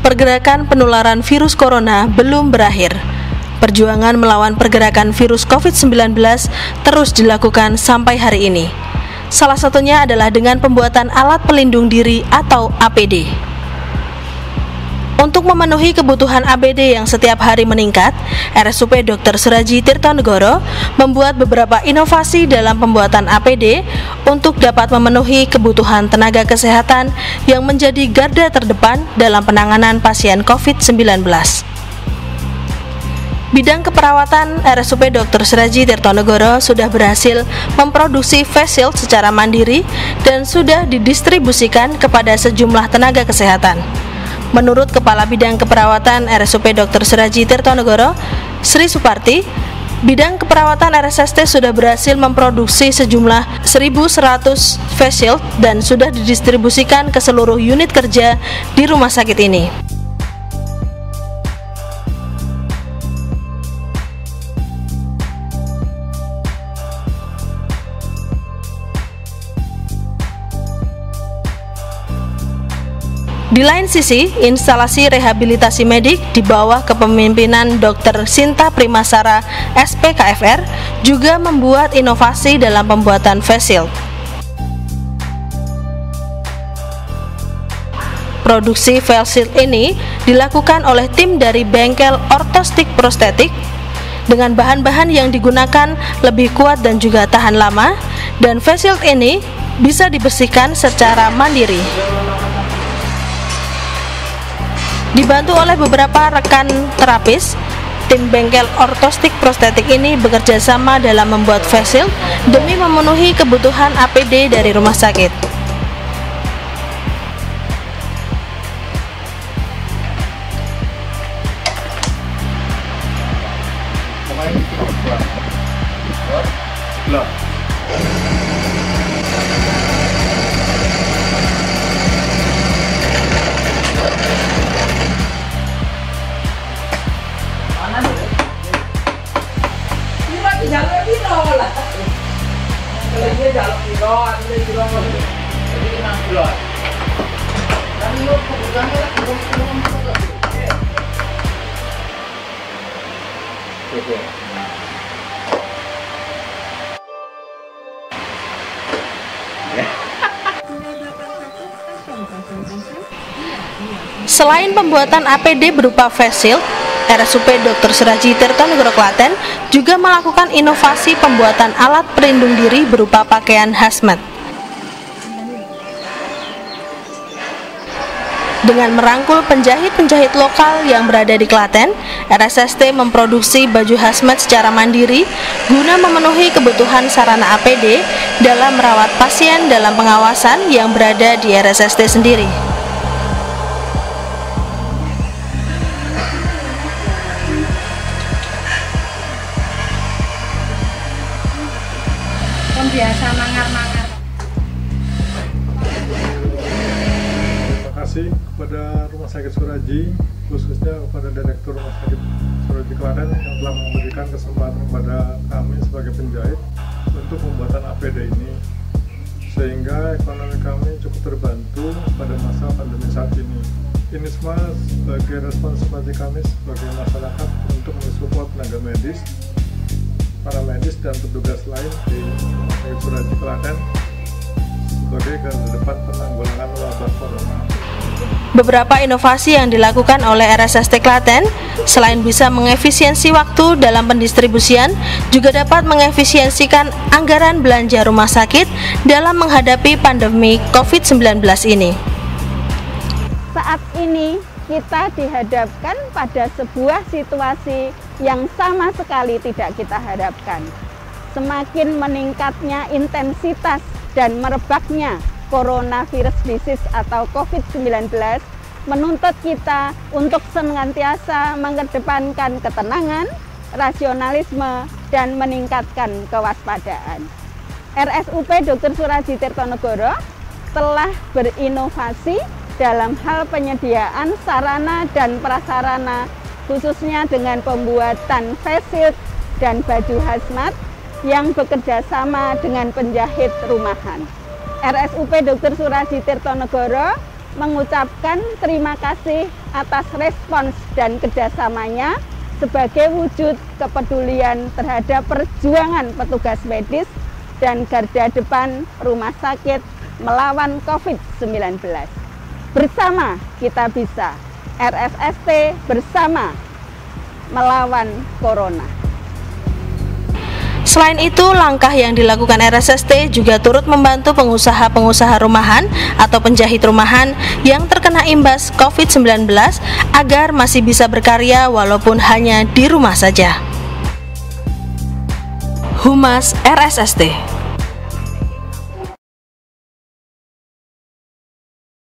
pergerakan penularan virus corona belum berakhir. Perjuangan melawan pergerakan virus COVID-19 terus dilakukan sampai hari ini. Salah satunya adalah dengan pembuatan alat pelindung diri atau APD. Untuk memenuhi kebutuhan APD yang setiap hari meningkat, RSUP Dr. Suraji Tirtonegoro membuat beberapa inovasi dalam pembuatan APD untuk dapat memenuhi kebutuhan tenaga kesehatan yang menjadi garda terdepan dalam penanganan pasien COVID-19. Bidang keperawatan RSUP Dr. Suraji Tirtonegoro sudah berhasil memproduksi face shield secara mandiri dan sudah didistribusikan kepada sejumlah tenaga kesehatan. Menurut Kepala Bidang Keperawatan RSUP Dr. Suraji Tirtonegoro, Sri Suparti, bidang keperawatan RSST sudah berhasil memproduksi sejumlah 1.100 face shield dan sudah didistribusikan ke seluruh unit kerja di rumah sakit ini. Di lain sisi, instalasi rehabilitasi medik di bawah kepemimpinan Dr. Sinta Primasara SPKFR juga membuat inovasi dalam pembuatan face shield. Produksi face shield ini dilakukan oleh tim dari bengkel Ortostik Prostetik dengan bahan-bahan yang digunakan lebih kuat dan juga tahan lama, dan face shield ini bisa dibersihkan secara mandiri. Dibantu oleh beberapa rekan terapis, tim bengkel Ortostik Prostetik ini bekerja sama dalam membuat face shield demi memenuhi kebutuhan APD dari rumah sakit. Selain pembuatan APD berupa face shield, RSUP Dr. Suraji Tirtonegoro Klaten juga melakukan inovasi pembuatan alat pelindung diri berupa pakaian hazmat. Dengan merangkul penjahit-penjahit lokal yang berada di Klaten, RSST memproduksi baju hazmat secara mandiri guna memenuhi kebutuhan sarana APD dalam merawat pasien dalam pengawasan yang berada di RSST sendiri. Biasa mangar-mangar. Terima kasih kepada Rumah Sakit Suraji, khususnya kepada Direktur Rumah Sakit Suraji Klaten yang telah memberikan kesempatan kepada kami sebagai penjahit untuk pembuatan APD ini, sehingga ekonomi kami cukup terbantu pada masa pandemi saat ini. Ini semua sebagai respons seperti kami sebagai masyarakat untuk mensupport tenaga medis, para medis dan petugas lain di Rumah Sakit Suraji Klaten sebagai garda depan penanggulangan wabah corona. Beberapa inovasi yang dilakukan oleh RSST Klaten selain bisa mengefisiensi waktu dalam pendistribusian, juga dapat mengefisiensikan anggaran belanja rumah sakit dalam menghadapi pandemi COVID-19 ini. Saat ini kita dihadapkan pada sebuah situasi yang sama sekali tidak kita harapkan. Semakin meningkatnya intensitas dan merebaknya coronavirus disease atau COVID-19 menuntut kita untuk senantiasa mengedepankan ketenangan, rasionalisme, dan meningkatkan kewaspadaan. RSUP Dr. Suraji Tirtonegoro telah berinovasi dalam hal penyediaan sarana dan prasarana, khususnya dengan pembuatan face shield dan baju hazmat yang bekerja sama dengan penjahit rumahan. RSUP Dr. Suraji Tirtonegoro mengucapkan terima kasih atas respons dan kerjasamanya sebagai wujud kepedulian terhadap perjuangan petugas medis dan garda depan rumah sakit melawan COVID-19. Bersama kita bisa, RSST bersama melawan Corona. Selain itu, langkah yang dilakukan RSST juga turut membantu pengusaha-pengusaha rumahan atau penjahit rumahan yang terkena imbas COVID-19 agar masih bisa berkarya walaupun hanya di rumah saja. Humas RSST.